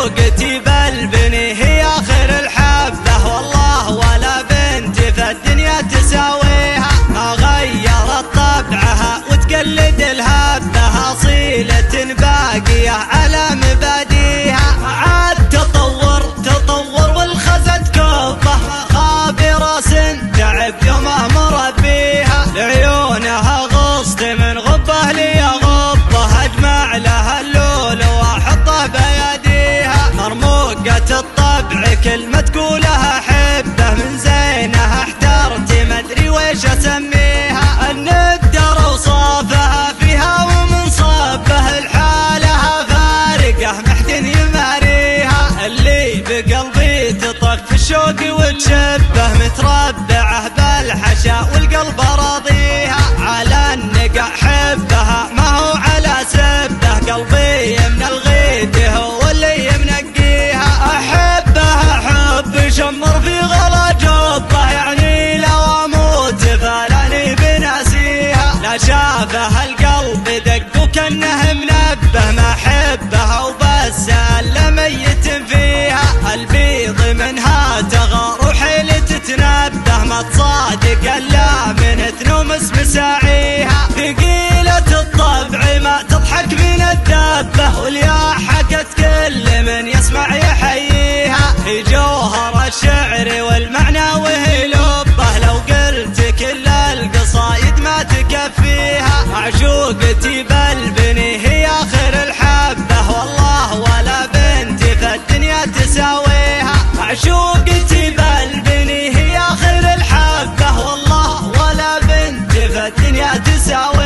معشوقتي بالبني هي آخر الحبة، والله ولا بنت في الدنيا تساويها، ما غيرت طبعها وتقلد الهبة، أصيلة باقية على مباديها، عاد تطور والخزت كبة، خابرة تعب يومه مربيها، لعيونها غصت من غبه لي غبه، اجمع لها اللول واحطه بيديها، مرموقة الطبع كلمة تقولها حبه، من زينها احترت مدري ويش اسميها، الندر اوصافها فيها ومن صبه، الحالها فارقه محتن يماريها، اللي بقلبي تطق في الشوق وتشبه، متربعه بالحشا والقلب راضيها، على النقع حبها ما هو على سبه، قلبي من الغيد هو اللي منقيها، احبها حب شمر في غلا جبه، يعني لو اموت فلاني بناسيها، لا شافها القلب دق وكانه منبه، ما حبها وبس الا ميت فيها، البيض منها تغار وحيل تتنبه، ما تصادق الا من تنومس مساعيها، ثقيلة الطبع ما تضحك من الدبه، واليا حكت كل من يسمع يحييها، هي جوهر الشعر والمعنى وهي لبه، لو قلت كل القصايد ما تكفيها، معشوقتي بالبني هي آخر الحبة، والله ولا بنت في الدنيا تساويها، معشوقتي بالبني هي آخر الحبة، والله ولا بنت في الدنيا تساويها.